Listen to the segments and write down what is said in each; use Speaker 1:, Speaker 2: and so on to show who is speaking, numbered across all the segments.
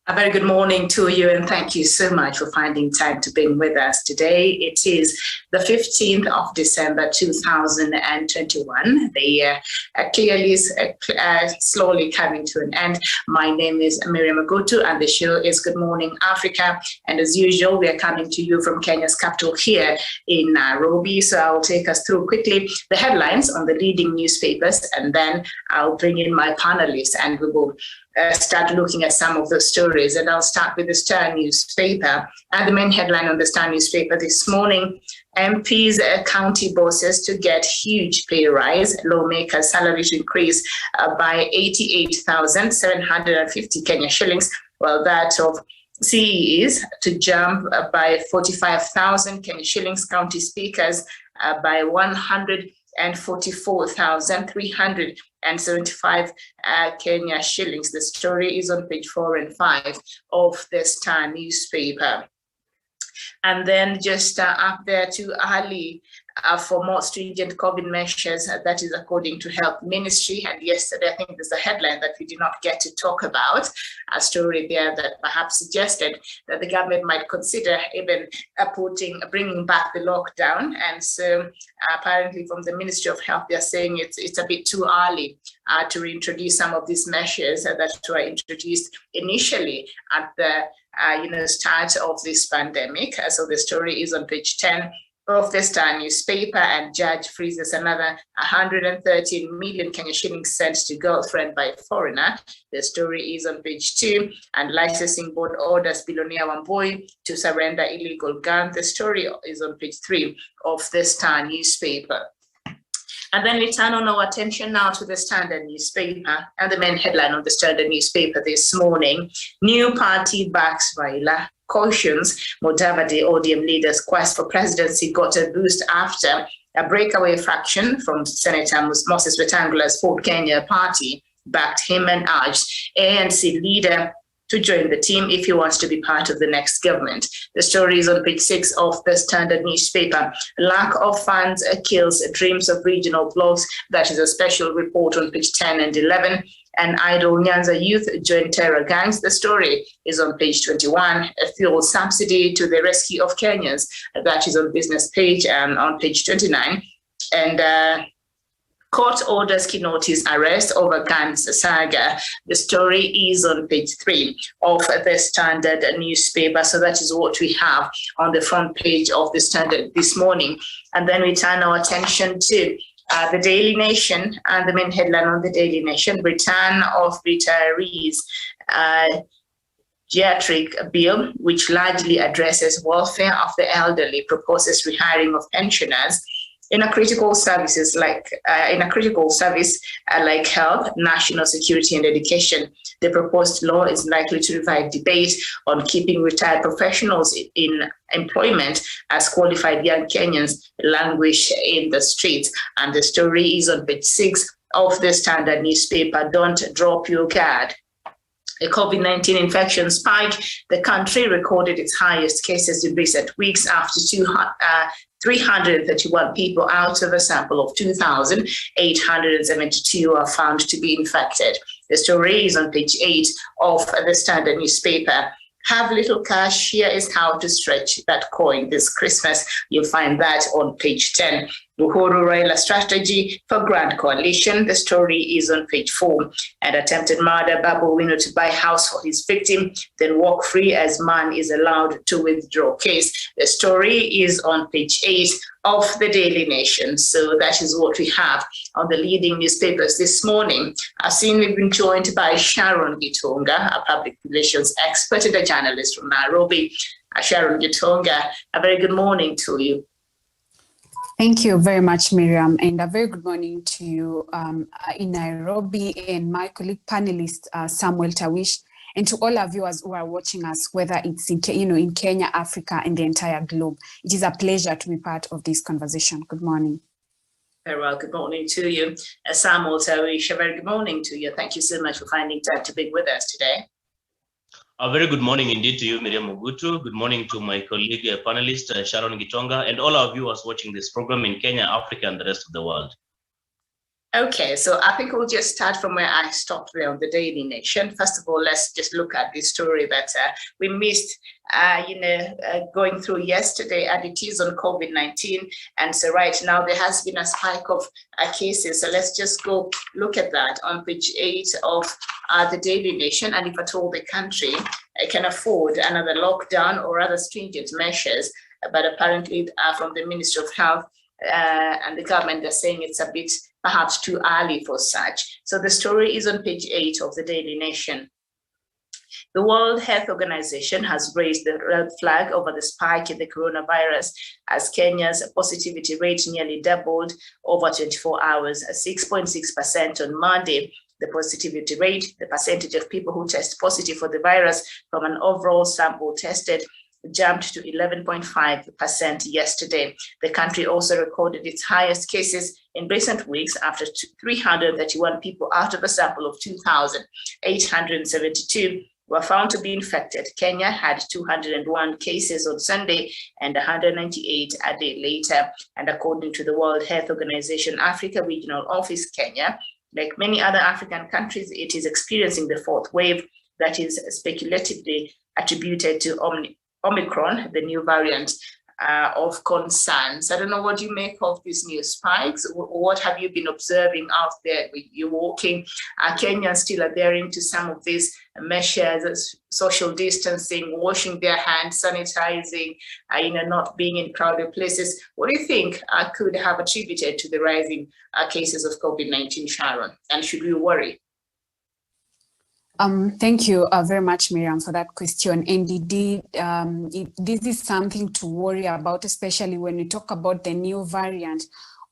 Speaker 1: A very good morning to you, and thank you so much for finding time to be with us today. It is the 15th of December 2021. The year clearly is slowly coming to an end. My name is Miriam Agutu, and the show is Good Morning Africa. And as usual, we are coming to you from Kenya's capital here in Nairobi. So I'll take us through quickly the headlines on the leading newspapers, and then I'll bring in my panelists, and we will start looking at some of those stories. And I'll start with the Star newspaper. And the main headline on the Star newspaper this morning: MPs, county bosses to get huge pay rise. Lawmakers' salaries increase by 88,750 Kenya shillings, while that of CEs to jump by 45,000 Kenya shillings. County speakers by 144,375 Kenya shillings. The story is on page 4 and 5 of the Star newspaper. And then just up there too early for more stringent COVID measures, that is according to Health Ministry. And yesterday, I think there's a headline that we did not get to talk about, a story there that perhaps suggested that the government might consider even bringing back the lockdown. And so apparently from the Ministry of Health, they're saying it's a bit too early to reintroduce some of these measures that were introduced initially at the start of this pandemic. So the story is on page 10 of the Star newspaper. And judge freezes another 113 million Kenya shillings sent to girlfriend by foreigner. The story is on page 2. And licensing board orders billionaire Wambui to surrender illegal gun. The story is on page 3 of the Star newspaper. And then we turn on our attention now to the Standard newspaper, and the main headline of the Standard newspaper this morning: new party backs Raila, cautions Mudavadi ODM leaders' quest for presidency got a boost after a breakaway faction from Senator Moses Wetangula's Ford Kenya party backed him and urged ANC leader to join the team if he wants to be part of the next government. The story is on page 6 of the Standard newspaper. Lack of funds kills dreams of regional blocks. That is a special report on page 10 and 11. And idle Nyanza youth join terror gangs. The story is on page 21. A fuel subsidy to the rescue of Kenyans. That is on business page on page 29. And court orders Kinoti's arrest over guns saga. The story is on page 3 of the Standard newspaper. So that is what we have on the front page of the Standard this morning. And then we turn our attention to the Daily Nation, and the main headline on the Daily Nation: return of retirees. Geriatric bill, which largely addresses welfare of the elderly, proposes rehiring of pensioners in a critical service like health, national security, and education. The proposed law is likely to revive debate on keeping retired professionals in employment as qualified young Kenyans languish in the streets. And the story is on page 6 of the Standard newspaper. Don't drop your guard. A COVID-19 infection spike. The country recorded its highest cases in recent weeks after 331 people out of a sample of 2,872 are found to be infected. The story is on page 8 of the Standard newspaper. Have little cash, here is how to stretch that coin this Christmas. You'll find that on page 10. Uhuru Raila strategy for grand coalition. The story is on page 4. And attempted murder, Babu Wino to buy house for his victim, then walk free as man is allowed to withdraw case. The story is on page 8 of the Daily Nation. So that is what we have on the leading newspapers this morning. I've seen we've been joined by Sharon Gitonga, a public relations expert and a journalist from Nairobi. Sharon Gitonga, a very good morning to you.
Speaker 2: Thank you very much, Miriam, and a very good morning to you in Nairobi, and my colleague panelist, Samuel Tawish, and to all our viewers who are watching us, whether it's in Kenya, Africa, and the entire globe. It is a pleasure to be part of this conversation. Good morning.
Speaker 1: Very well, good morning to you. Samuel Tawish, a very good morning to you. Thank you so much for finding time to be with us today.
Speaker 3: A very good morning indeed to you, Miriam Ogutu. Good morning to my colleague panelist, Sharon Gitonga, and all our viewers watching this program in Kenya, Africa, and the rest of the world.
Speaker 1: Okay, so I think we'll just start from where I stopped there on the Daily Nation. First of all, let's just look at this story that we missed, going through yesterday, and it is on COVID-19. And so right now there has been a spike of cases. So let's just go look at that on page 8 of the Daily Nation. And if at all the country can afford another lockdown or other stringent measures, but apparently from the Ministry of Health and the government, they're saying it's a bit perhaps too early for such. So the story is on page 8 of the Daily Nation. The World Health Organization has raised the red flag over the spike in the coronavirus as Kenya's positivity rate nearly doubled over 24 hours, 6.6% on Monday. The positivity rate, the percentage of people who test positive for the virus from an overall sample tested, jumped to 11.5% yesterday. The country also recorded its highest cases in recent weeks after 331 people out of a sample of 2,872 were found to be infected. Kenya had 201 cases on Sunday and 198 a day later. And according to the World Health Organization Africa Regional Office, Kenya, like many other African countries, it is experiencing the fourth wave that is speculatively attributed to Omicron, the new variant of concerns. I don't know what you make of these new spikes. What have you been observing out there? You're walking. Kenyans still adhering to some of these measures, social distancing, washing their hands, sanitizing, not being in crowded places. What do you think could have attributed to the rising cases of COVID-19, Sharon? And should we worry?
Speaker 2: Thank you very much, Miriam, for that question. And indeed, this is something to worry about, especially when we talk about the new variant,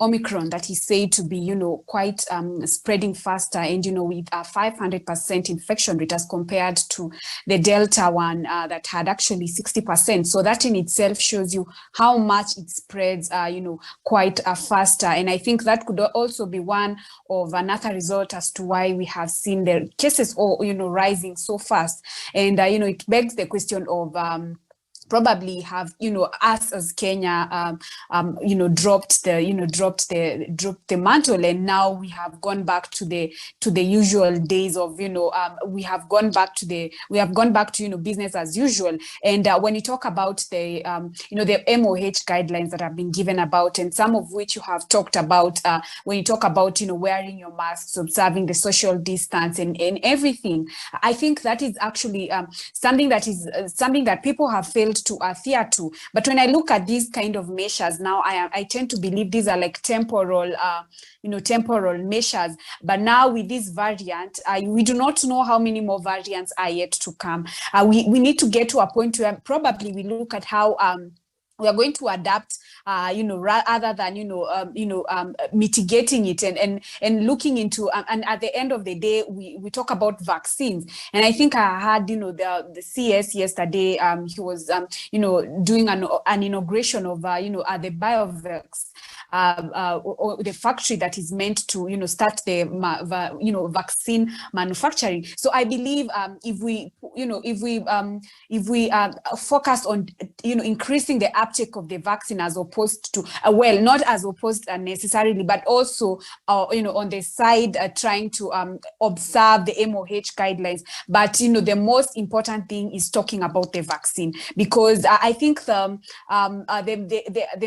Speaker 2: Omicron, that is said to be, quite spreading faster and, with a 500% infection rate as compared to the Delta one that had actually 60%. So that in itself shows you how much it spreads, quite faster. And I think that could also be one of another result as to why we have seen the cases, rising so fast. And, it begs the question of, probably have us as Kenya dropped the mantle, and now we have gone back to the usual days of we have gone back to business as usual. And when you talk about the the MOH guidelines that have been given about, and some of which you have talked about, when you talk about wearing your masks, observing the social distance and everything, I think that is actually something that people have failed to adhere to. But when I look at these kind of measures now, I tend to believe these are like temporal measures. But now with this variant, we do not know how many more variants are yet to come. We need to get to a point where probably we look at how we are going to adapt, rather than mitigating it and looking into. And at the end of the day, we talk about vaccines. And I think I had the CS yesterday. He was doing an inauguration of the BioVax. The factory that is meant to start the vaccine manufacturing. So I believe if we focus on increasing the uptake of the vaccine as opposed to not as opposed necessarily, but also on the side trying to observe the MOH guidelines. But the most important thing is talking about the vaccine, because I think the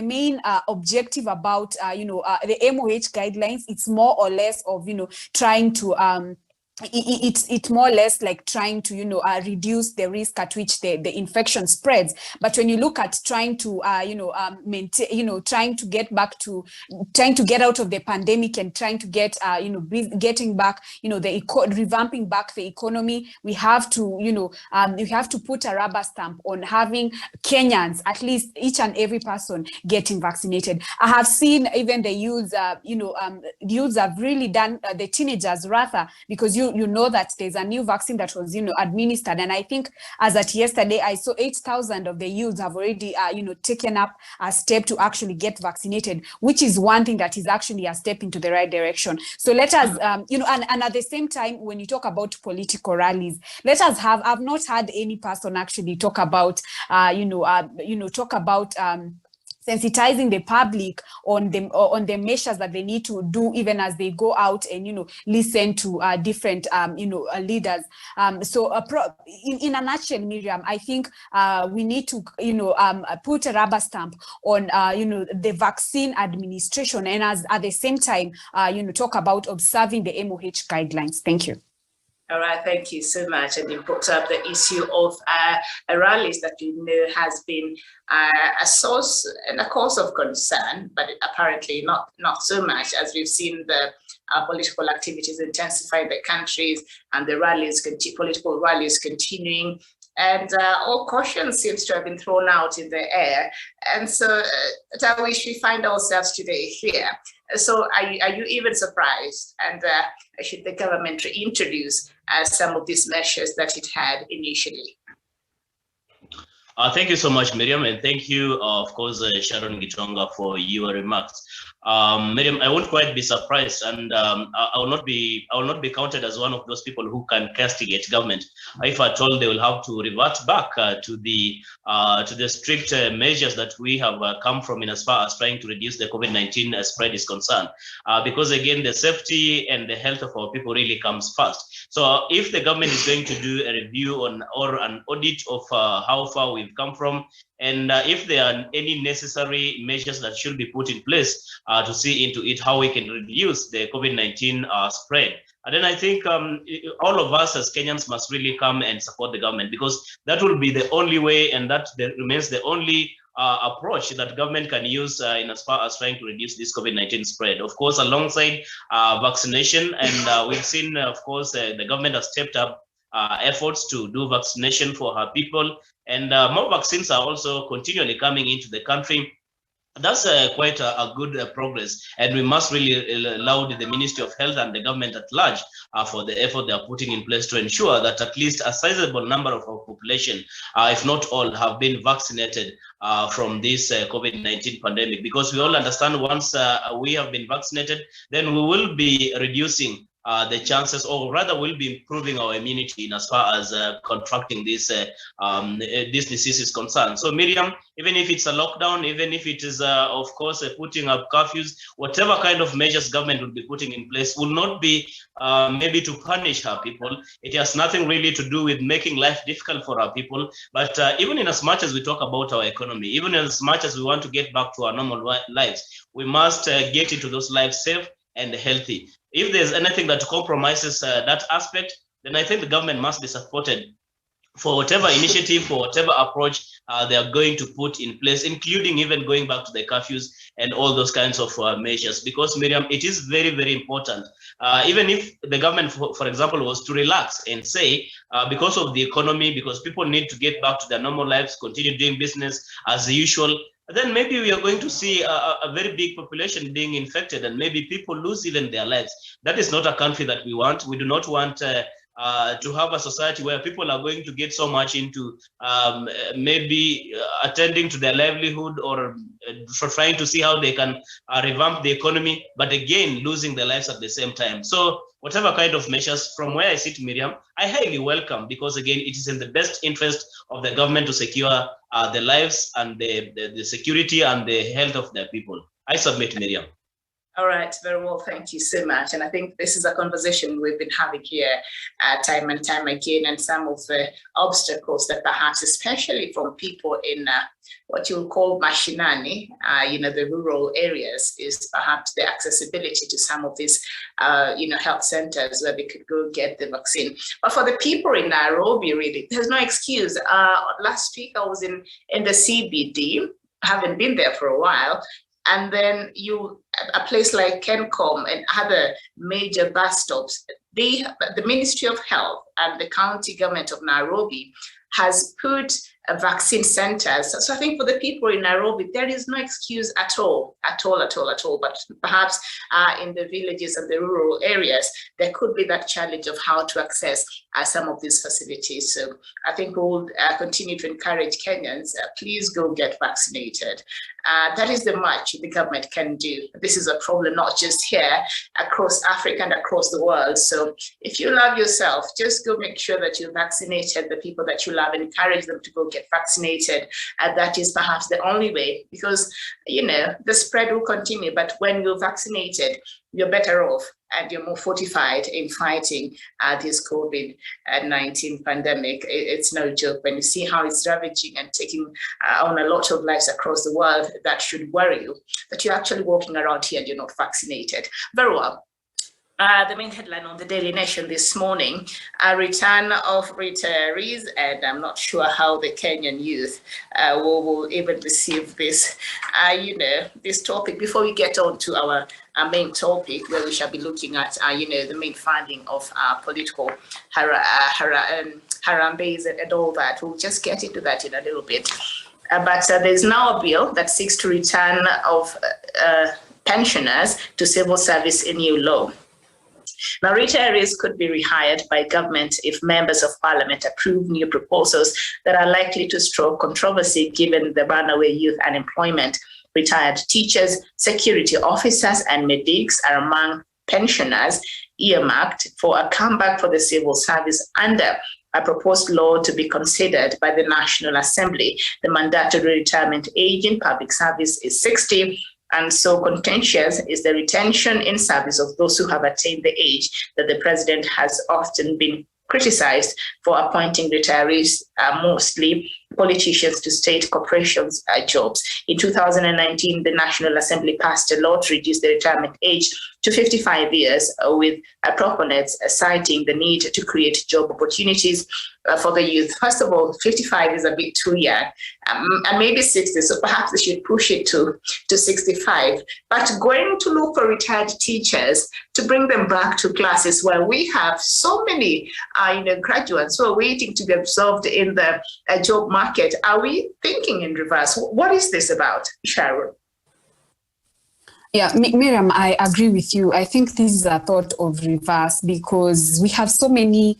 Speaker 2: main objective about the MOH guidelines, it's more or less of trying to it's more or less like trying to reduce the risk at which the infection spreads. But when you look at trying to maintain, trying to get out of the pandemic and trying to get getting back, revamping back the economy, we have to put a rubber stamp on having Kenyans, at least each and every person, getting vaccinated. I have seen even the youths, youths have really done, the teenagers rather, because you know that there's a new vaccine that was administered, and I think as at yesterday I saw 8,000 of the youths have already taken up a step to actually get vaccinated, which is one thing that is actually a step into the right direction. So let us and at the same time, when you talk about political rallies, let us I've not had any person actually talk about sensitizing the public on the measures that they need to do, even as they go out and listen to different leaders. In a nutshell, Miriam, I think we need to put a rubber stamp on the vaccine administration, and at the same time talk about observing the MOH guidelines. Thank you.
Speaker 1: All right, thank you so much. And you brought up the issue of rallies that has been a source and a cause of concern, but apparently not so much, as we've seen the political activities intensify in the countries and the political rallies continuing. And all caution seems to have been thrown out in the air. And so, Tawish, we find ourselves today here. So are you even surprised? And should the government reintroduce some of these measures that it had initially?
Speaker 3: Thank you so much, Miriam, and thank you, of course, Sharon Gitonga, for your remarks. Miriam, I won't quite be surprised, and I will not be counted as one of those people who can castigate government if at all they will have to revert back to the strict measures that we have come from in as far as trying to reduce the COVID-19 spread is concerned. Because again, the safety and the health of our people really comes first. So if the government is going to do a review or an audit of how far we've come from, and if there are any necessary measures that should be put in place to see into it how we can reduce the COVID-19 spread, and then I think all of us as Kenyans must really come and support the government, because that will be the only way, and that remains the only approach that government can use in as far as trying to reduce this COVID-19 spread. Of course, alongside vaccination, and we've seen, of course, the government has stepped up efforts to do vaccination for her people, and more vaccines are also continually coming into the country. That's quite a good progress, and we must really laud the Ministry of Health and the government at large for the effort they are putting in place to ensure that at least a sizable number of our population, if not all, have been vaccinated from this COVID-19 pandemic. Because we all understand once we have been vaccinated, then we will be reducing the chances, or rather will be improving our immunity in as far as contracting this disease is concerned. So Miriam, even if it's a lockdown, even if it is of course putting up curfews, whatever kind of measures government will be putting in place will not be maybe to punish our people. It has nothing really to do with making life difficult for our people. But even in as much as we talk about our economy, even as much as we want to get back to our normal lives, we must get into those lives safe and healthy. If there's anything that compromises that aspect, then I think the government must be supported for whatever initiative, for whatever approach they are going to put in place, including even going back to the curfews and all those kinds of measures. Because Miriam, it is very, very important. Even if the government, for example, was to relax and say, because of the economy, because people need to get back to their normal lives, continue doing business as usual, then maybe we are going to see a very big population being infected, and maybe people lose even their lives. That is not a country that we want. We do not want to have a society where people are going to get so much into maybe attending to their livelihood or trying to see how they can revamp the economy, but again, losing their lives at the same time. So whatever kind of measures, from where I sit, Miriam, I highly welcome, because again, it is in the best interest of the government to secure the lives and the security and the health of their people. I submit, Miriam.
Speaker 1: All right, very well, thank you so much. And I think this is a conversation we've been having here time and time again, and some of the obstacles that perhaps, especially from people in what you will call mashinani, the rural areas, is perhaps the accessibility to some of these, health centers where they could go get the vaccine. But for the people in Nairobi, really, there's no excuse. Last week, I was in the CBD, haven't been there for a while. And then a place like Kencom and other major bus stops, the Ministry of Health and the county government of Nairobi has put vaccine centers. So I think for the people in Nairobi, there is no excuse at all. But perhaps in the villages and the rural areas, there could be that challenge of how to access some of these facilities. So I think we'll continue to encourage Kenyans, please go get vaccinated. That is the much the government can do. This is a problem not just here, across Africa and across the world. So if you love yourself, just go make sure that you vaccinated the people that you love, and encourage them to go get vaccinated. That is perhaps the only way, because, the spread will continue. But when you're vaccinated, you're better off and you're more fortified in fighting this COVID-19 pandemic. It's no joke. When you see how it's ravaging and taking on a lot of lives across the world, that should worry you, that you're actually walking around here and you're not vaccinated. Very well. The main headline on the Daily Nation this morning, a return of retirees, and I'm not sure how the Kenyan youth will even receive this, this topic. Before we get on to our main topic, where we shall be looking at, the main funding of political harambees and all that. We'll just get into that in a little bit. But there's now a bill that seeks to return of pensioners to civil service in new law. Now, retirees could be rehired by government if members of parliament approve new proposals that are likely to stroke controversy given the runaway youth unemployment. Retired teachers, security officers, and medics are among pensioners earmarked for a comeback for the civil service under a proposed law to be considered by the National Assembly. The mandatory retirement age in public service is 60. And so contentious is the retention in service of those who have attained the age that the president has often been criticized for appointing retirees, mostly politicians, to state corporations jobs. In 2019, the National Assembly passed a law to reduce the retirement age to 55 years, with proponents citing the need to create job opportunities for the youth. First of all, 55 is a bit too young, and maybe 60, so perhaps they should push it to 65. But going to look for retired teachers to bring them back to classes where we have so many graduates who are waiting to be absorbed in the job market, are we thinking in reverse? What is this about, Sharon?
Speaker 2: Yeah, Miriam, I agree with you. I think this is a thought of reverse because we have so many,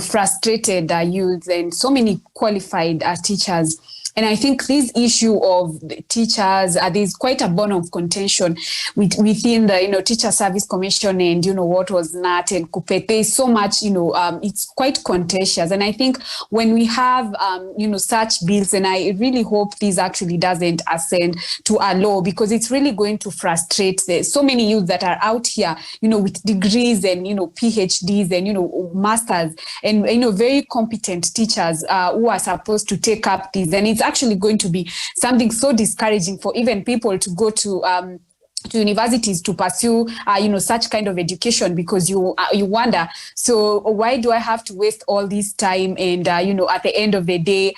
Speaker 2: frustrated youth and so many qualified teachers. And I think this issue of the teachers, there's quite a bone of contention within the, Teacher Service Commission and, what was NAT and KUPPET. There's so much, it's quite contentious. And I think when we have, such bills, and I really hope this actually doesn't ascend to a law, because it's really going to frustrate so many youth that are out here, with degrees and, PhDs and, masters and, very competent teachers who are supposed to take up these. And it's actually going to be something so discouraging for even people to go to universities to pursue, such kind of education, because you wonder, so why do I have to waste all this time? And, at the end of the day,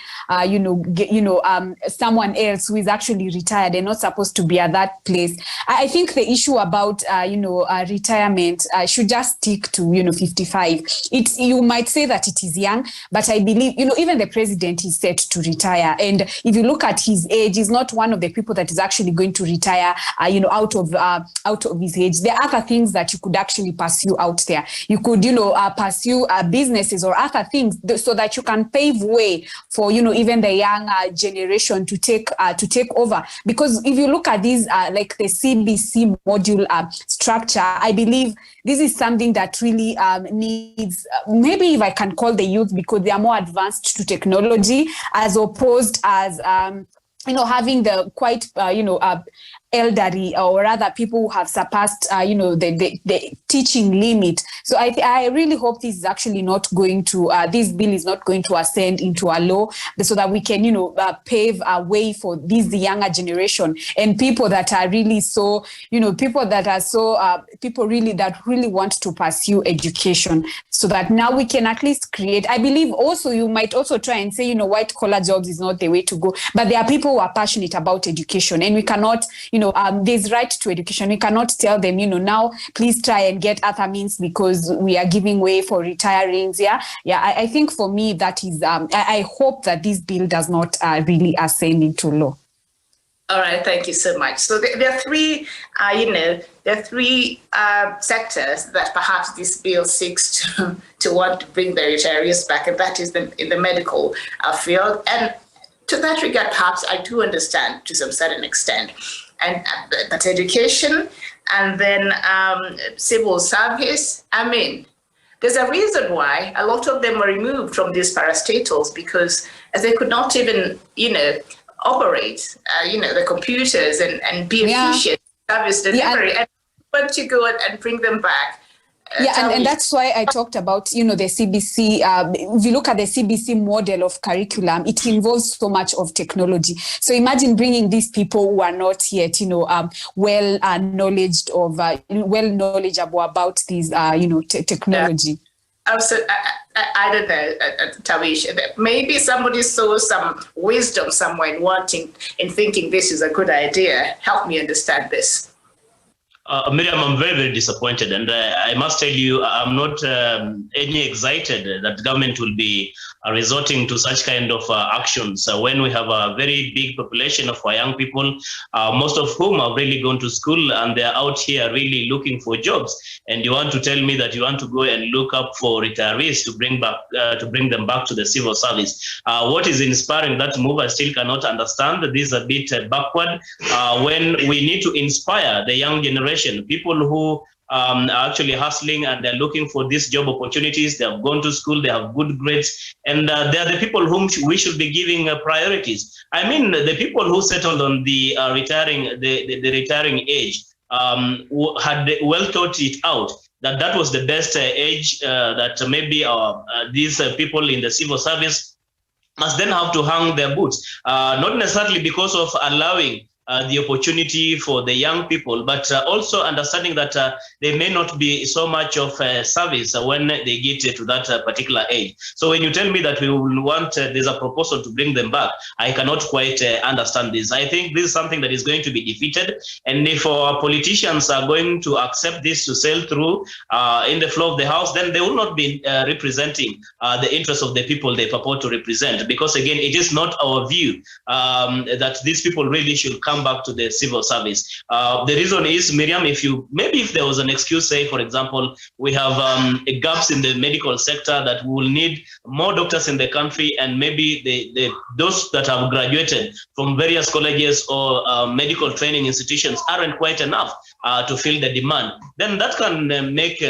Speaker 2: someone else who is actually retired and not supposed to be at that place. I think the issue about, retirement should just stick to, 55. You might say that it is young, but I believe, even the president is set to retire. And if you look at his age, he's not one of the people that is actually going to retire, out of his age. There are other things that you could actually pursue out there. You could, pursue businesses or other things so that you can pave way for, even the young generation to take over. Because if you look at these, like the CBC module structure, I believe this is something that really needs, maybe if I can call the youth, because they are more advanced to technology, as opposed as, having the quite, elderly, or rather people who have surpassed, the teaching limit. So I really hope this is actually not going to, this bill is not going to ascend into a law, so that we can, pave a way for this younger generation and people that are really so, people that really want to pursue education, so that now we can at least create. I believe also you might also try and say, white collar jobs is not the way to go, but there are people who are passionate about education, and we cannot, there's right to education. We cannot tell them, now please try and get other means because we are giving way for retirings. I think for me that is, I hope that this bill does not really ascend into law.
Speaker 1: All right, thank you so much. So there are three, sectors that perhaps this bill seeks to want to bring the retirees back, and that is in the medical field. And to that regard, perhaps I do understand to some certain extent, and that's education, and then civil service. I mean, There's a reason why a lot of them were removed from these parastatals, because as they could not even, operate, the computers and be efficient service delivery. And want to go and bring them back.
Speaker 2: And that's why I talked about, the CBC. If you look at the CBC model of curriculum, it involves so much of technology. So imagine bringing these people who are not yet, well knowledgeable about these, technology.
Speaker 1: Absolutely. I don't know, Tawish. Maybe somebody saw some wisdom somewhere in thinking this is a good idea. Help me understand this.
Speaker 3: Miriam, I'm very, very disappointed. And I must tell you, I'm not any excited that government will be resorting to such kind of actions when we have a very big population of our young people, most of whom have really gone to school and they're out here really looking for jobs. And you want to tell me that you want to go and look up for retirees to bring them back to the civil service. What is inspiring that move, I still cannot understand. This is a bit backward when we need to inspire the young generation, people who are actually hustling and they're looking for these job opportunities. They have gone to school, they have good grades, and they're the people whom we should be giving priorities. I mean, the people who settled on the retiring age had well thought it out that was the best age that maybe these people in the civil service must then have to hang their boots, not necessarily because of allowing the opportunity for the young people, but also understanding that there may not be so much of service when they get to that particular age. So when you tell me that we will want, there's a proposal to bring them back, I cannot quite understand this. I think this is something that is going to be defeated. And if our politicians are going to accept this to sail through in the flow of the House, then they will not be representing the interests of the people they purport to represent. Because again, it is not our view that these people really should come back to the civil service. The reason is, Miriam, if there was an excuse, say, for example, we have gaps in the medical sector that we will need more doctors in the country, and maybe those that have graduated from various colleges or medical training institutions aren't quite enough to fill the demand, then that can make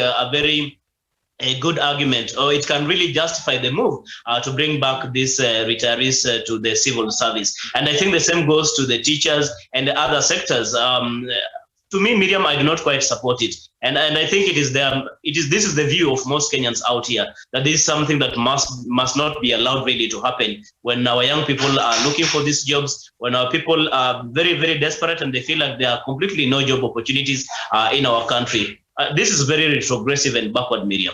Speaker 3: a good argument, or it can really justify the move to bring back these retirees to the civil service. And I think the same goes to the teachers and the other sectors. To me, Miriam, I do not quite support it. And I think this is the view of most Kenyans out here, that this is something that must not be allowed really to happen when our young people are looking for these jobs, when our people are very, very desperate and they feel like there are completely no job opportunities in our country. This is very retrogressive and backward, Miriam.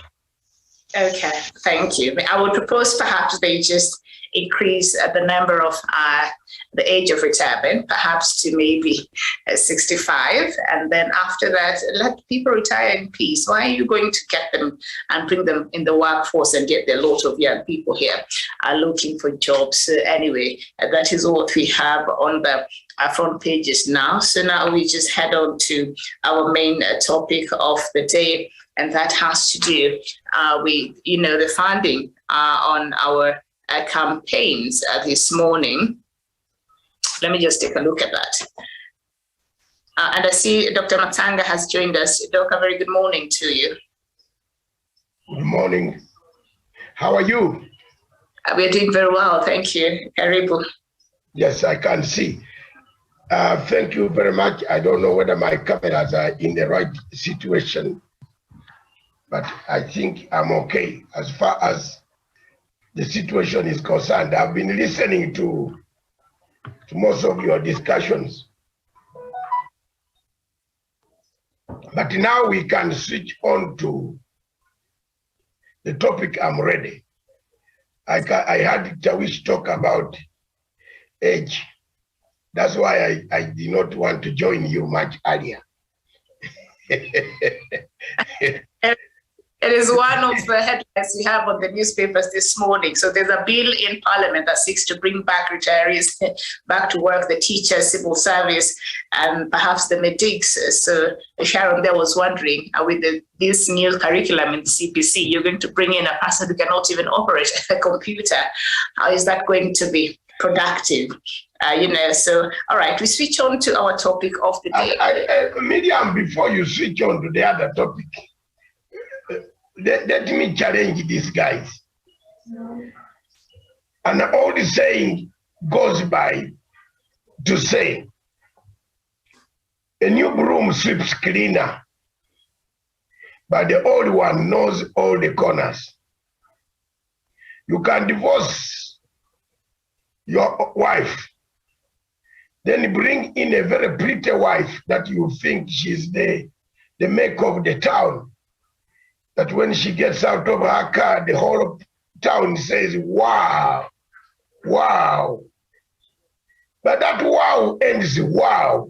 Speaker 1: Okay, thank you. I would propose perhaps they just increase the number of the age of retirement, perhaps to maybe 65. And then after that, let people retire in peace. Why are you going to get them and bring them in the workforce and get a lot of young people here looking for jobs? Anyway, that is what we have on the front pages now. So now we just head on to our main topic of the day, and that has to do with, the funding on our campaigns this morning. Let me just take a look at that. And I see Dr. Matanga has joined us. Dr. Very good morning to you.
Speaker 4: Good morning. How are you?
Speaker 1: We're doing very well, thank you. Karibu.
Speaker 4: Yes, I can see. Thank you very much. I don't know whether my cameras are in the right situation, but I think I'm okay as far as the situation is concerned. I've been listening to most of your discussions, but now we can switch on to the topic. I'm ready. I had Tawish talk about age. That's why I did not want to join you much earlier.
Speaker 1: It is one of the headlines we have on the newspapers this morning. So there's a bill in Parliament that seeks to bring back retirees back to work, the teachers, civil service, and perhaps the medics. So Sharon there was wondering, with this new curriculum in the CPC, you're going to bring in a person who cannot even operate a computer. How is that going to be productive? So, all right, we switch on to our topic of the day.
Speaker 4: Miriam, before you switch on to the other topic, let me challenge these guys. An old saying goes by to say, a new broom sweeps cleaner, but the old one knows all the corners. You can divorce your wife, then bring in a very pretty wife that you think she's the make of the town, that when she gets out of her car, the whole town says, wow, wow. But that wow ends wow.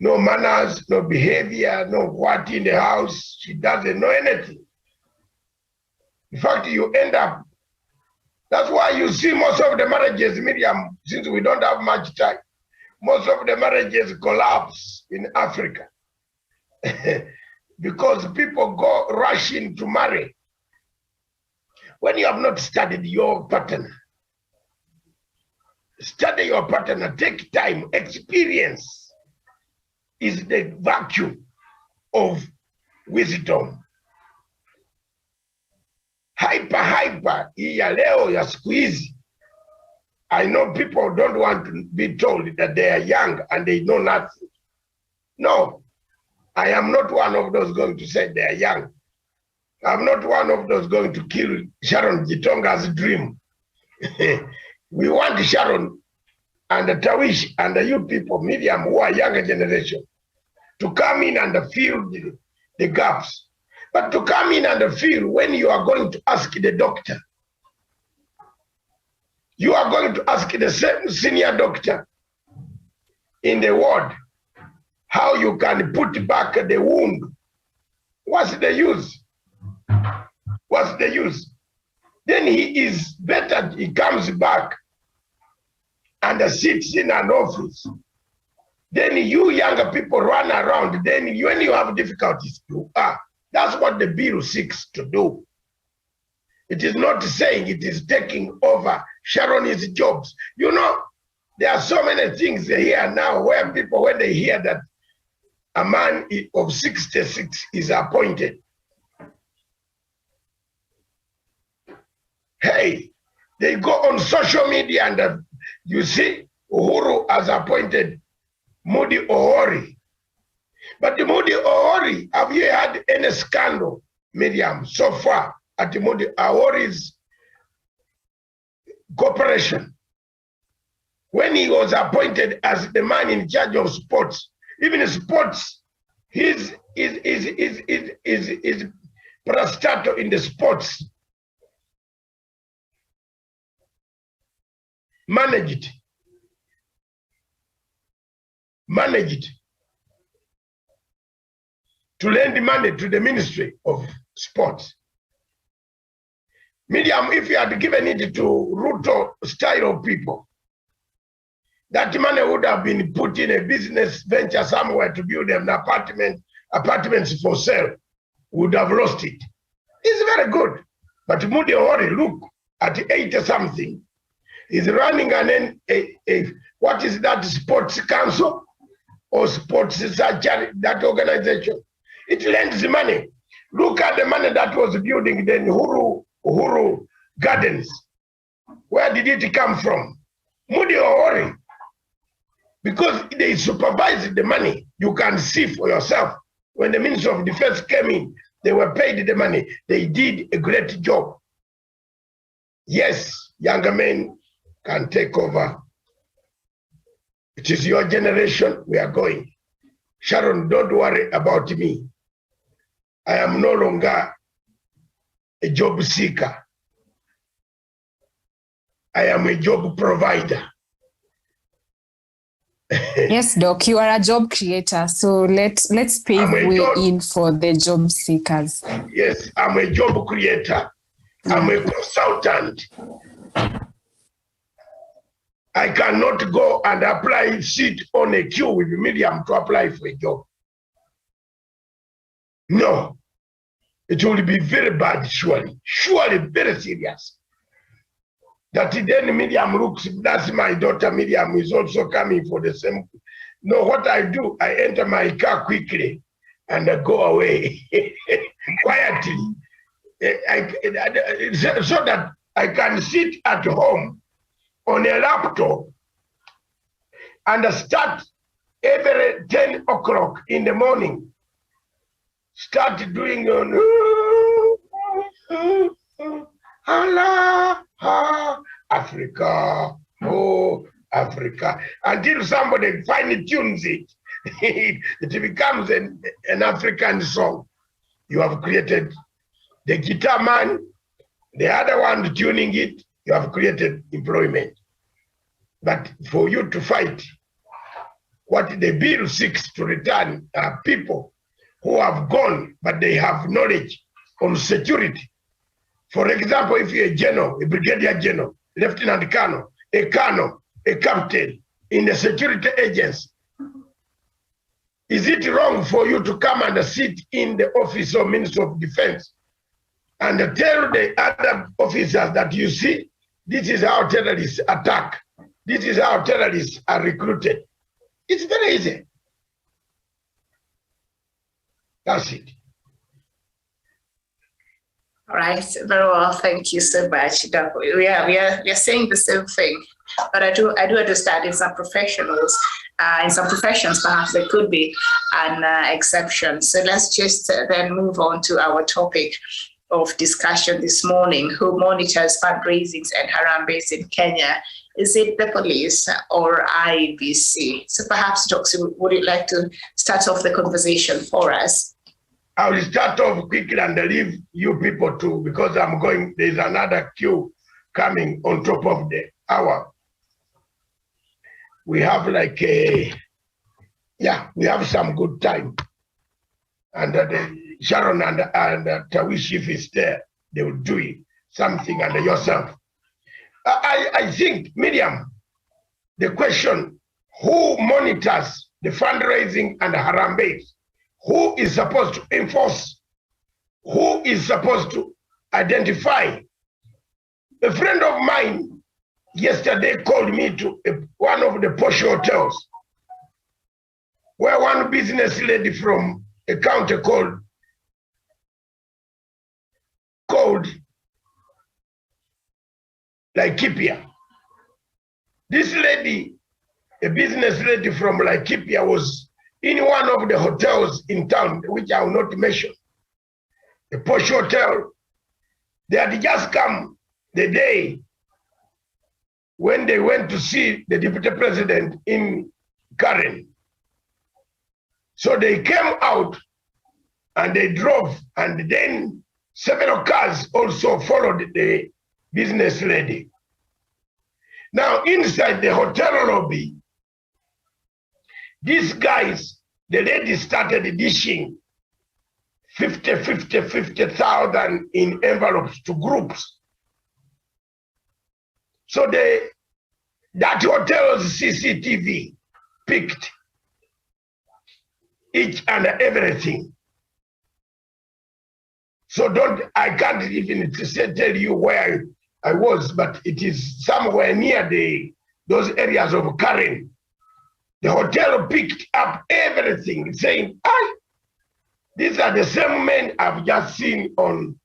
Speaker 4: No manners, no behavior, no what in the house. She doesn't know anything. In fact, you end up, that's why you see most of the marriages, Miriam, since we don't have much time, most of the marriages collapse in Africa because people go rushing to marry when you have not studied your partner. Study your partner, take time, experience is the vacuum of wisdom. Hyper, hii ya leo ya siku hizi. I know people don't want to be told that they are young and they know nothing. No, I am not one of those going to say they are young. I'm not one of those going to kill Sharon Gitonga's dream. We want Sharon and Tawish and you people, Miriam, who are younger generation, to come in and fill the gaps. But to come in and feel when you are going to ask the doctor, you are going to ask the same senior doctor in the ward how you can put back the wound. What's the use? What's the use? Then he is better, he comes back and sits in an office. Then you younger people run around. Then when you have difficulties, you are. That's what the bill seeks to do. It is not saying it is taking over Sharon's jobs. You know, there are so many things here now where people, when they hear that a man of 66 is appointed, hey, they go on social media and you see Uhuru has appointed Moody Ohori. But the Moody Ohori, have you had any scandal, Miriam, so far at the Moody Ohori's corporation? When he was appointed as the man in charge of sports, even sports, his parastato in the sports, manage it to lend money to the Ministry of Sports. Miriam, if you had given it to Ruto style of people, that money would have been put in a business venture somewhere to build an apartments for sale, would have lost it. It's very good. But Moody Ohori, look, at 80-something, is running what is that, sports council or sports surgery, that organization. It lends money. Look at the money that was building the Uhuru Gardens. Where did it come from? Moody Ohori. Because they supervise the money. You can see for yourself. When the Minister of Defense came in, they were paid the money. They did a great job. Yes, younger men can take over. It is your generation, we are going. Sharon, don't worry about me. I am no longer a job seeker. I am a job provider.
Speaker 2: Yes, Doc, you are a job creator. So let's pave way in for the job seekers.
Speaker 4: Yes, I'm a job creator. I'm a consultant. I cannot go and apply, sit on a queue with Miriam to apply for a job. No, it will be very bad, surely very serious. That then Miriam looks, that's my daughter Miriam is also coming for the same. No, what I do, I enter my car quickly and I go away. quietly, so that I can sit at home on a laptop and start every 10 o'clock in the morning, start doing Allah, Africa, oh, Africa, until somebody finally tunes it. It becomes an African song. You have created the guitar man, the other one tuning it, you have created employment. But for you to fight what the bill seeks to return are people who have gone, but they have knowledge on security. For example, if you're a general, a brigadier general, lieutenant colonel, a captain in the security agency, is it wrong for you to come and sit in the office of Minister of Defense and tell the other officers that, you see, this is how terrorists attack, this is how terrorists are recruited? It's very easy. That's it.
Speaker 1: All right, very well. Thank you so much. We are saying the same thing, but I do understand in some professionals, in some professions, perhaps there could be an exception. So let's just then move on to our topic of discussion this morning: who monitors fundraisings and Harambees in Kenya? Is it the police or IEBC? So perhaps, Dr. would you like to start off the conversation for us?
Speaker 4: I will start off quickly and leave you people too, because I'm going, there's another queue coming on top of the hour. We have like we have some good time. And Sharon and Tawish, if is there, they will do it, something, and yourself. I think, Miriam, the question, who monitors the fundraising and the Harambees? Who is supposed to enforce? Who is supposed to identify? A friend of mine yesterday called me to one of the posh hotels, where one business lady from a county called Laikipia. This lady, a business lady from Laikipia, was in one of the hotels in town, which I will not mention, a posh hotel. They had just come the day when they went to see the deputy president in Karen. So they came out and they drove, and then several cars also followed the business lady. Now, inside the hotel lobby, these guys, the lady started dishing 50,000 in envelopes to groups. So that hotel's CCTV picked each and everything. So I can't even tell you where I was, but it is somewhere near those areas of Karen. The hotel picked up everything, saying, these are the same men I've just seen on.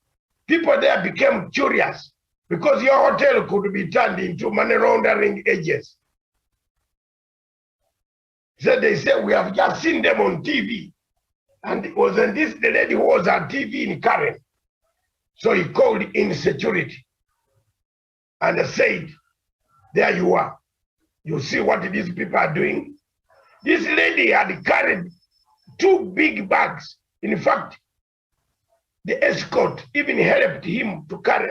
Speaker 4: People there became curious because your hotel could be turned into money laundering agents. So they said, we have just seen them on TV. And it wasn't this the lady who was on TV in Karen. So he called in security and said, there you are. You see what these people are doing? This lady had carried 2 big bags. In fact, the escort even helped him to carry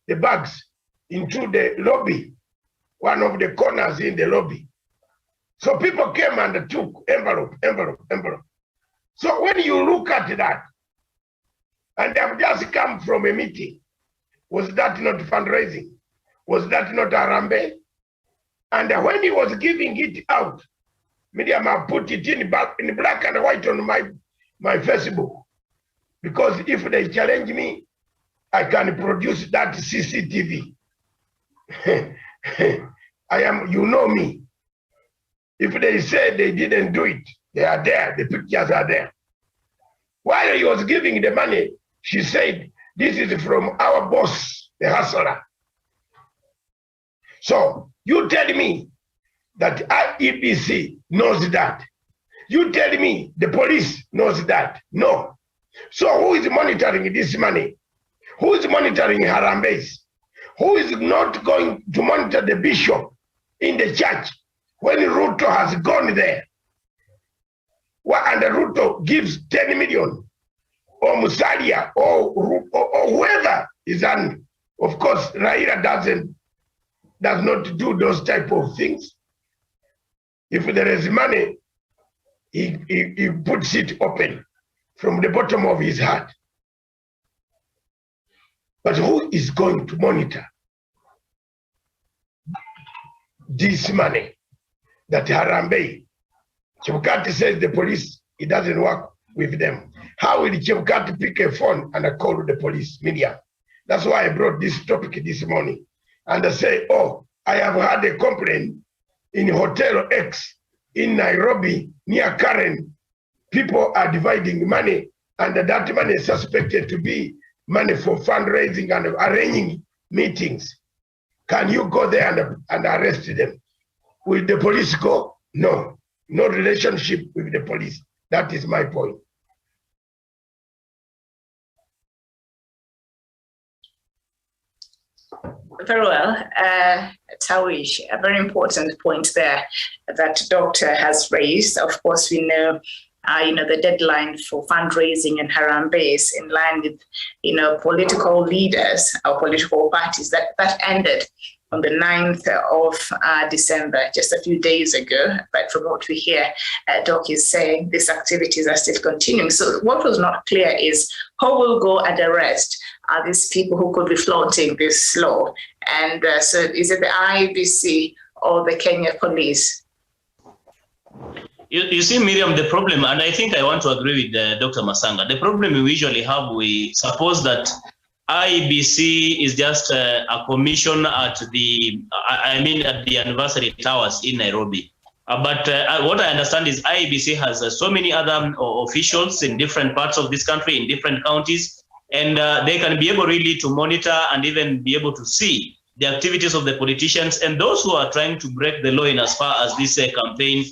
Speaker 4: the bags into the lobby, one of the corners in the lobby. So people came and took envelope. So when you look at that, and they have just come from a meeting, was that not fundraising? Was that not Harambe? And when he was giving it out, Miriam, I put it in black and white on my Facebook, because if they challenge me, I can produce that CCTV. You know me. If they say they didn't do it, they are there, the pictures are there. While he was giving the money, she said, this is from our boss, the hustler. So you tell me that IEBC knows that. You tell me the police knows that. No. So who is monitoring this money? Who is monitoring Harambees? Who is not going to monitor the bishop in the church when Ruto has gone there? And Ruto gives 10 million, or Musalia, or whoever is on. Of course, Raila does not do those type of things. If there is money, he puts it open from the bottom of his heart. But who is going to monitor this money that Harambee? Chebukati says the police, it doesn't work with them. How will Chebukati pick a phone and call the police? Media. That's why I brought this topic this morning. And I say, oh, I have had a complaint in Hotel X in Nairobi near Karen. People are dividing money, and that money is suspected to be money for fundraising and arranging meetings. Can you go there and arrest them? Will the police go? No. No relationship with the police. That is my point.
Speaker 1: Very well. Tawish, a very important point there that Doctor has raised. Of course, we know the deadline for fundraising in Harambees, in line with, political leaders or political parties, that ended on the 9th of December, just a few days ago. But from what we hear, Doc is saying these activities are still continuing. So what was not clear is who will go and arrest these people who could be flaunting this law. And so is it the IEBC or the Kenya police?
Speaker 3: You see, Miriam, the problem, and I think I want to agree with Dr. Masanga, the problem we usually have, we suppose that IEBC is just a commission at the anniversary towers in Nairobi. But what I understand is IEBC has so many other officials in different parts of this country, in different counties, and they can be able really to monitor and even be able to see the activities of the politicians and those who are trying to break the law in as far as this campaign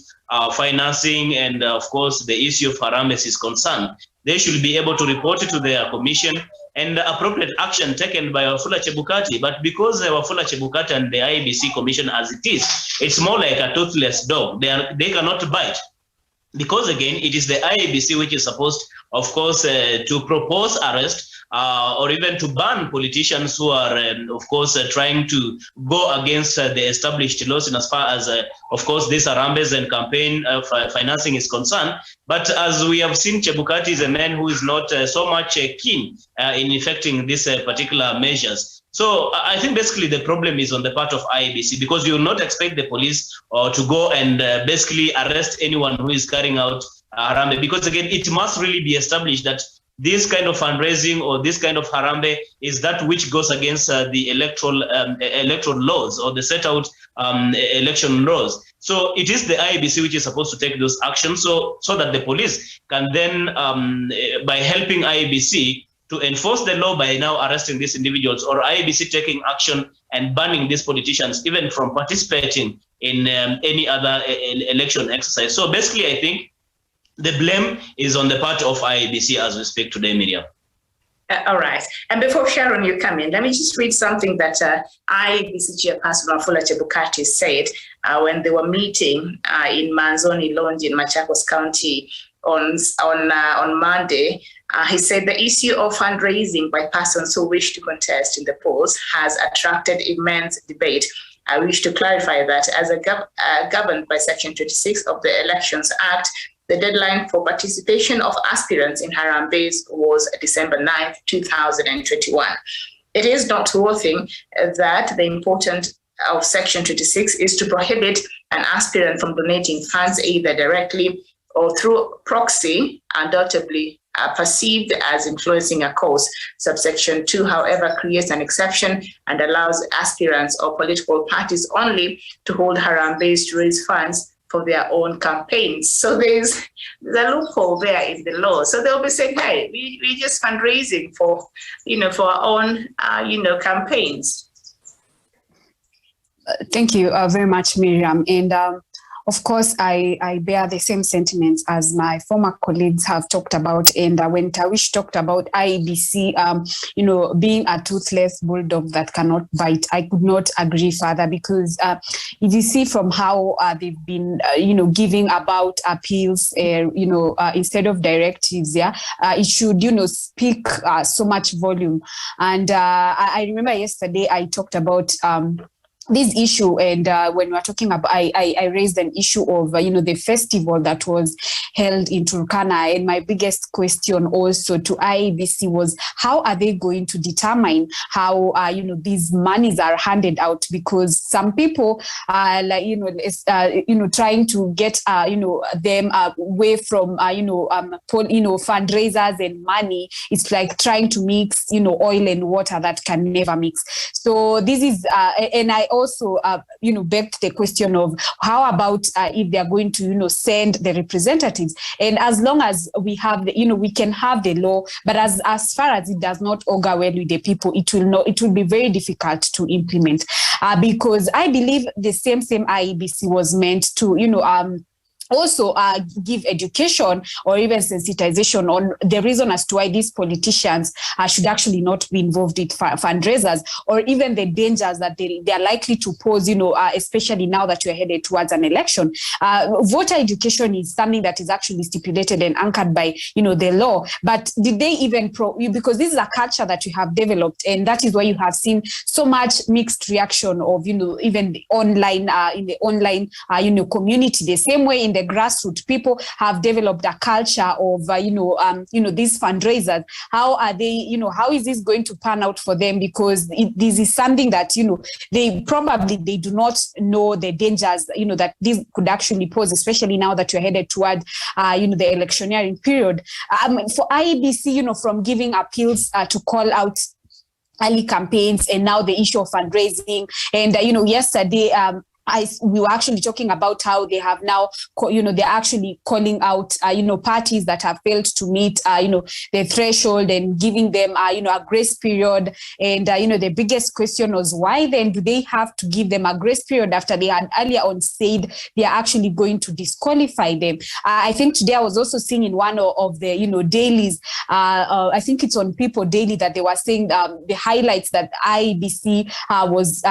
Speaker 3: financing and, of course, the issue of Harambees is concerned. They should be able to report it to their commission and appropriate action taken by Wafula Chebukati. But because Wafula Chebukati and the IEBC commission as it is, it's more like a toothless dog. They cannot bite. Because again, it is the IEBC which is supposed, of course, to propose arrest or even to ban politicians who are, of course, trying to go against the established laws in as far as, of course, this Harambees and campaign financing is concerned. But as we have seen, Chebukati is a man who is not so much keen in effecting these particular measures. So I think basically the problem is on the part of IEBC, because you will not expect the police to go and basically arrest anyone who is carrying out Harambe, because again, it must really be established that this kind of fundraising or this kind of Harambe is that which goes against the electoral laws or the set out election laws. So it is the IEBC which is supposed to take those actions so that the police can then, by helping IEBC, to enforce the law by now arresting these individuals, or IEBC taking action and banning these politicians even from participating in any other election exercise. So basically, I think the blame is on the part of IEBC as we speak today, Miriam.
Speaker 1: All right. And before Sharon, you come in, let me just read something that IEBC chairperson Wafula Chebukati said when they were meeting in Manzoni Lounge in Machakos County on Monday. He said the issue of fundraising by persons who wish to contest in the polls has attracted immense debate. I wish to clarify that as governed by Section 26 of the Elections Act, the deadline for participation of aspirants in Harambees was December 9th, 2021. It is noteworthy that the importance of Section 26 is to prohibit an aspirant from donating funds either directly or through proxy, undoubtedly perceived as influencing a cause. Subsection 2, however, creates an exception and allows aspirants or political parties only to hold Harambees to raise funds for their own campaigns. So there's a loophole there in the law. So they'll be saying, hey, we're just fundraising for, for our own, campaigns.
Speaker 2: Thank you very much, Miriam. And of course, I bear the same sentiments as my former colleagues have talked about. And when Tawish talked about IEBC, being a toothless bulldog that cannot bite, I could not agree further, because if you see from how they've been, giving about appeals, instead of directives, it should, speak so much volume. And I remember yesterday I talked about this issue, and when we were talking about, I raised an issue of the festival that was held in Turkana, and my biggest question also to IEBC was, how are they going to determine how these monies are handed out? Because some people are trying to get them away from fundraisers and money. It's like trying to mix oil and water that can never mix. So this is and I also begged the question of, how about if they are going to send the representatives? And as long as we have we can have the law, but as far as it does not augur well with the people, it will be very difficult to implement, because I believe the same IEBC was meant to also give education or even sensitization on the reason as to why these politicians should actually not be involved with fundraisers, or even the dangers that they are likely to pose, especially now that we're headed towards an election. Voter education is something that is actually stipulated and anchored by, the law. But did they even, because this is a culture that we have developed, and that is why you have seen so much mixed reaction of, even the online, in the online, community, the same way in the grassroots, people have developed a culture of, these fundraisers. How are they, how is this going to pan out for them? Because this is something that, they do not know the dangers, that this could actually pose, especially now that you're headed toward, the electioneering period. For IEBC, from giving appeals to call out early campaigns, and now the issue of fundraising. And, yesterday, we were actually talking about how they have now, they're actually calling out, parties that have failed to meet, the threshold, and giving them, a grace period. And, the biggest question was, why then do they have to give them a grace period after they had earlier on said they are actually going to disqualify them? I think today I was also seeing in one of the, dailies, I think it's on People Daily, that they were saying the highlights that IEBC was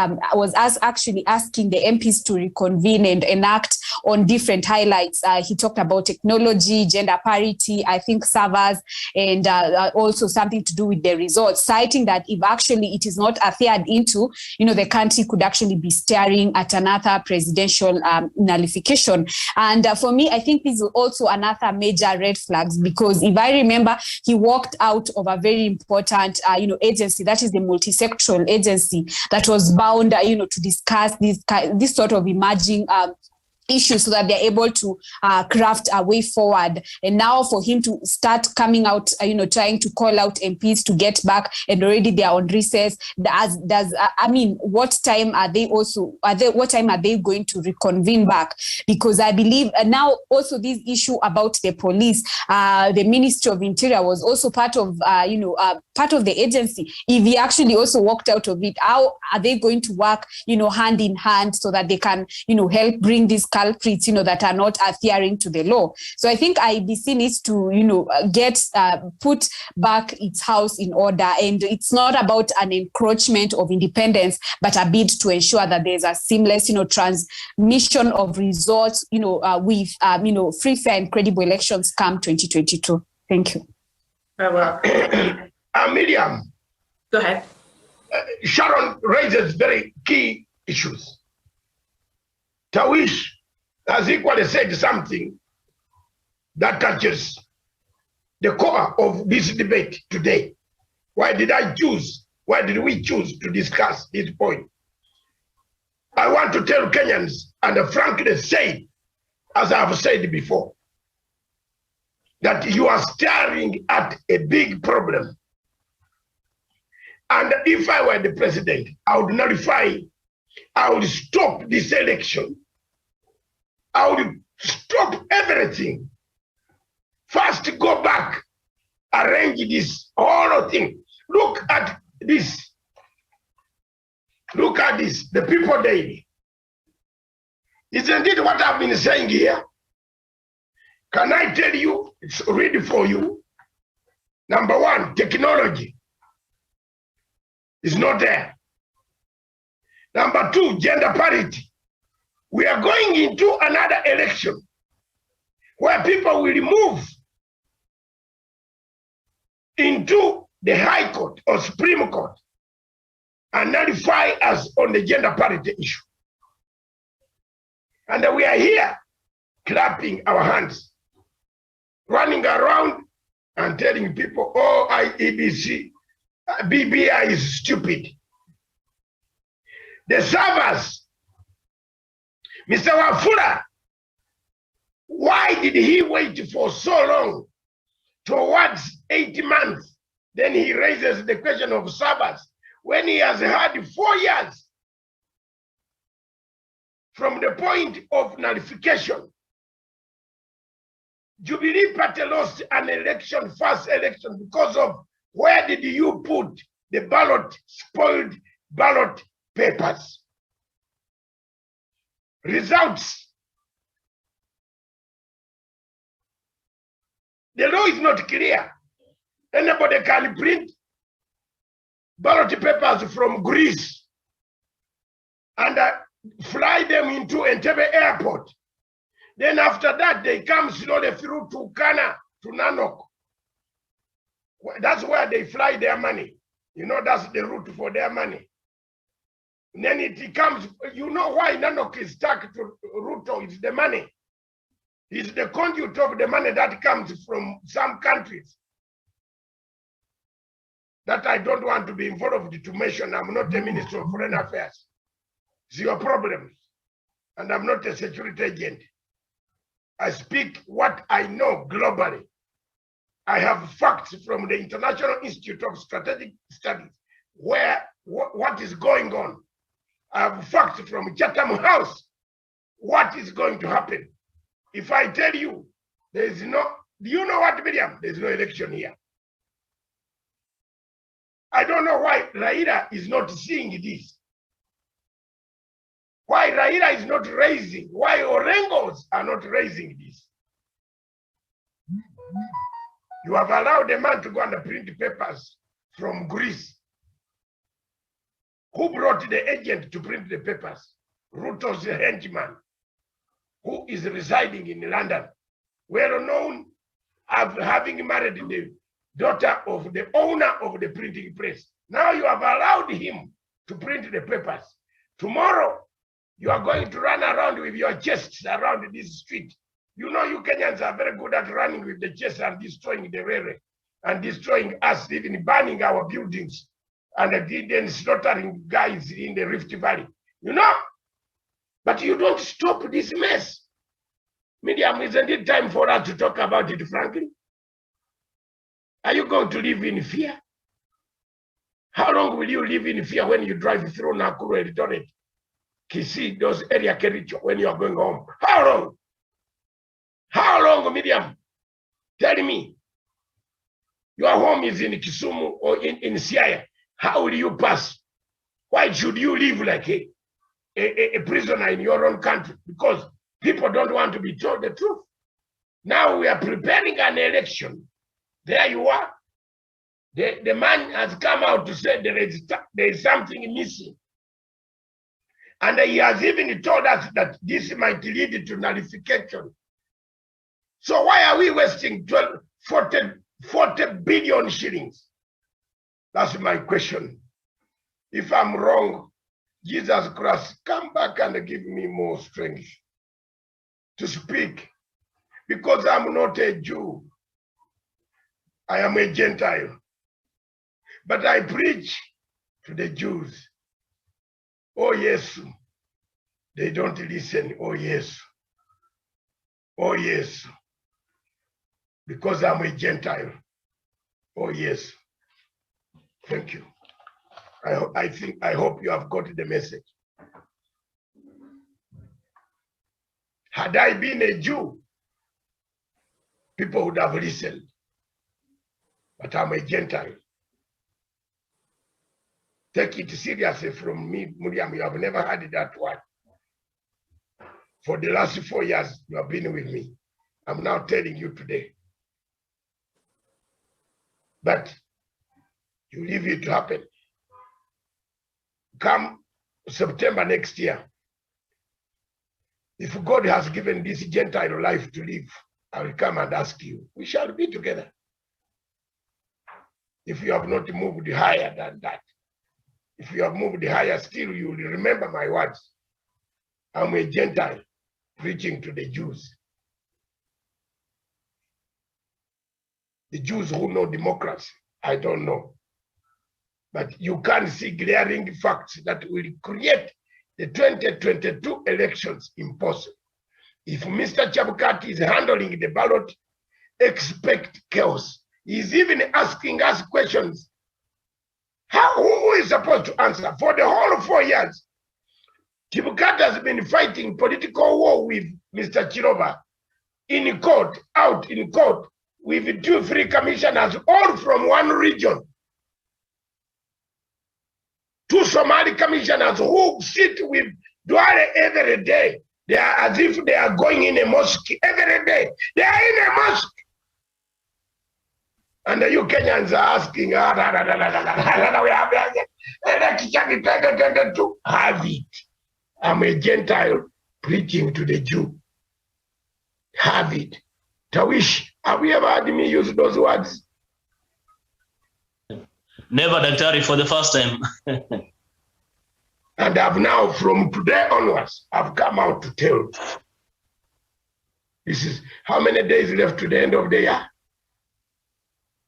Speaker 2: actually asking the MPs to reconvene and enact on different highlights. He talked about technology, gender parity, I think servers, and also something to do with the results, citing that if actually it is not adhered into, the country could actually be staring at another presidential nullification. And for me, I think this is also another major red flags, because if I remember, he walked out of a very important, agency, that is the multi-sectoral agency that was bound, to discuss this sort of emerging issues, so that they're able to craft a way forward. And now for him to start coming out, trying to call out MPs to get back, and already they are on recess. What time are they going to reconvene back? Because I believe now also this issue about the police, the Ministry of Interior was also part of, part of the agency. If he actually also walked out of it, how are they going to work, hand in hand, so that they can, help bring these culprits, that are not adhering to the law? So I think IEBC needs to, put back its house in order. And it's not about an encroachment of independence, but a bid to ensure that there's a seamless, transmission of results, with, free, fair and credible elections come 2022. Thank you.
Speaker 1: Well,
Speaker 4: Miriam.
Speaker 1: Go ahead.
Speaker 4: Sharon raises very key issues. Tawish has equally said something that touches the core of this debate today. Why did we choose to discuss this point? I want to tell Kenyans, and frankly say, as I have said before, that you are staring at a big problem. And if I were the president, I would stop this election I would stop everything. First, go back, arrange this whole thing. Look at this. Look at this, the people daily. Isn't it what I've been saying here? Can I tell you, it's ready for you. Number one, technology is not there. Number two, gender parity. We are going into another election where people will move into the High Court or Supreme Court and nullify us on the gender parity issue. And we are here clapping our hands, running around and telling people, oh, IEBC, BBI is stupid. The servers, Mr. Wafula, why did he wait for so long, towards 8 months? Then he raises the question of servers when he has had 4 years from the point of nullification. Jubilee Party lost an election, first election, because of where did you put the ballot, spoiled ballot papers. Results. The law is not clear. Anybody can print ballot papers from Greece and fly them into Entebbe airport. Then after that, they come slowly through to Ghana, to Nanok. That's where they fly their money. You know, that's the route for their money. And then it comes, you know why Nanok is stuck to Ruto? It's the money. It's the conduit of the money that comes from some countries that I don't want to be involved to mention. I'm not a Minister of Foreign Affairs. It's your problem. And I'm not a security agent. I speak what I know globally. I have facts from the International Institute of Strategic Studies where what is going on. I have facts from Chatham House. What is going to happen? If I tell you, there is no, do you know what, Miriam? There's no election here. I don't know why Raila is not seeing this. Why Raila is not raising, why Orengos are not raising this. You have allowed a man to go and print papers from Greece. Who brought the agent to print the papers? Ruto's henchman, who is residing in London, well known as having married the daughter of the owner of the printing press. Now you have allowed him to print the papers. Tomorrow, you are going to run around with your chests around this street. You know, you Kenyans are very good at running with the chests and destroying the railway and destroying us, even burning our buildings and then slaughtering guys in the Rift Valley. You know? But you don't stop this mess. Medium, isn't it time for us to talk about it, frankly? Are you going to live in fear? How long will you live in fear when you drive through Nakuru, Eldoret, Kisii, those area Kericho, when you are going home? How long? How long, Miriam? Tell me. Your home is in Kisumu or in Siaya. How will you pass? Why should you live like a prisoner in your own country? Because people don't want to be told the truth. Now we are preparing an election. There you are. The man has come out to say there is something missing. And he has even told us that this might lead to nullification. So why are we wasting 40 billion shillings? That's my question. If I'm wrong, Jesus Christ, come back and give me more strength to speak, because I'm not a Jew. I am a Gentile. But I preach to the Jews. Oh, yes. They don't listen. Oh, yes. Oh, yes. Because I'm a Gentile. Oh, yes. Thank you. I hope you have got the message. Had I been a Jew, people would have listened. But I'm a Gentile. Take it seriously from me, Miriam. You have never heard that one. For the last 4 years, you have been with me. I'm now telling you today. But you leave it to happen. Come September next year, if God has given this Gentile life to live, I will come and ask you. We shall be together. If you have not moved higher than that, if you have moved higher, still you will remember my words. I'm a Gentile preaching to the Jews. The Jews who know democracy, I don't know. But you can see glaring facts that will create the 2022 elections impossible. If Mr. Chabukati is handling the ballot, expect chaos. He's even asking us questions. Who is supposed to answer? For the whole 4 years, Chibukati has been fighting political war with Mr. Chiroba in court, out in court, with 2-3 commissioners, all from one region. 2 Somali commissioners who sit with Duale every day. They are as if they are going in a mosque every day. They are in a mosque. And you Kenyans are asking, have it. I'm a Gentile preaching to the Jew. Have it. Tawish, have you ever heard me use those words?
Speaker 3: Never, Daktari, for the first time.
Speaker 4: And I've now, from today onwards, I've come out to tell. This is how many days left to the end of the year?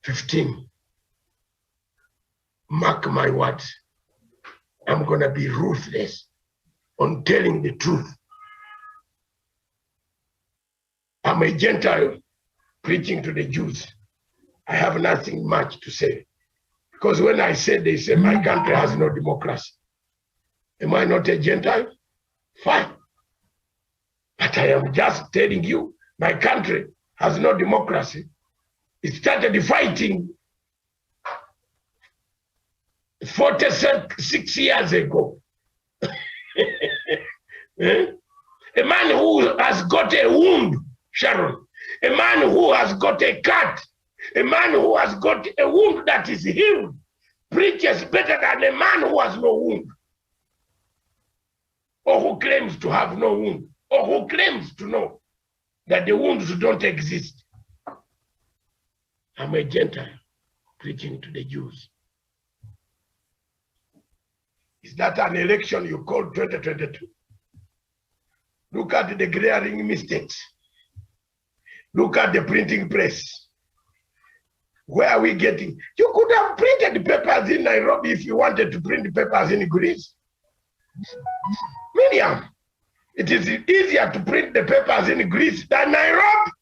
Speaker 4: 15. Mark my words. I'm going to be ruthless on telling the truth. I'm a Gentile preaching to the Jews. I have nothing much to say. Because when I said, they say my country has no democracy. Am I not a Gentile? Fine. But I am just telling you, my country has no democracy. It started fighting 46 years ago. A man who has got a wound, Sharon. A man who has got a cut. A man who has got a wound that is healed preaches better than a man who has no wound, or who claims to have no wound, or who claims to know that the wounds don't exist. I'm a Gentile preaching to the Jews. Is that an election you call 2022? Look at the glaring mistakes. Look at the printing press. Where are we getting? You could have printed the papers in Nairobi if you wanted to print the papers in Greece. Miriam, it is easier to print the papers in Greece than Nairobi,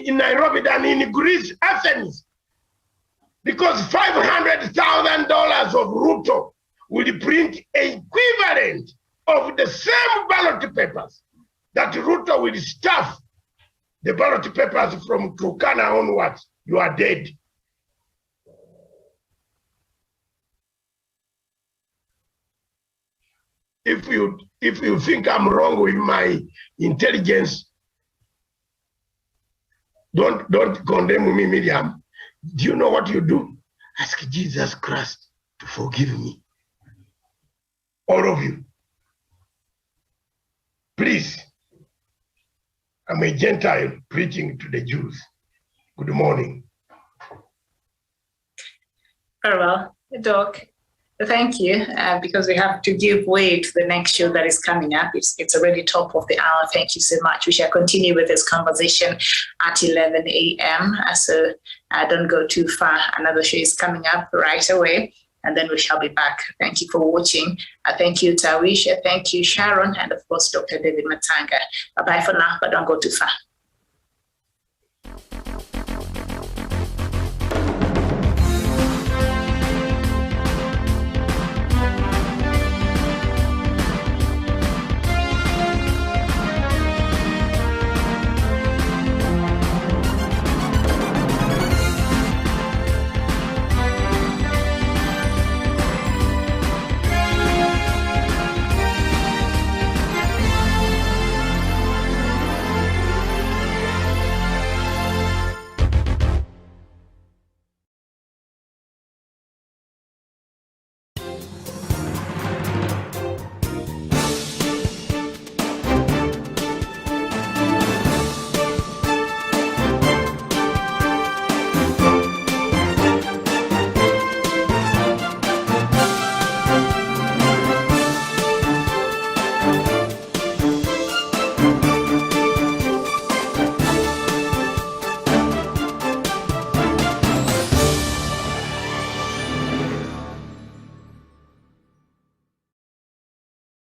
Speaker 4: in Nairobi than in Greece, Athens. Because $500,000 of Ruto will print equivalent of the same ballot papers that Ruto will stuff the ballot papers from Turkana onwards. You are dead. If you think I'm wrong with my intelligence, don't condemn me, Miriam. Do you know what you do? Ask Jesus Christ to forgive me. All of you. Please. I'm a Gentile preaching to the Jews. Good morning.
Speaker 1: Very well, Doc. Thank you, because we have to give way to the next show that is coming up. It's already top of the hour. Thank you so much. We shall continue with this conversation at 11 a.m. So don't go too far. Another show is coming up right away, and then we shall be back. Thank you for watching. Thank you, Tawish. Thank you, Sharon, and of course, Dr. David Matanga. Bye-bye for now, but don't go too far.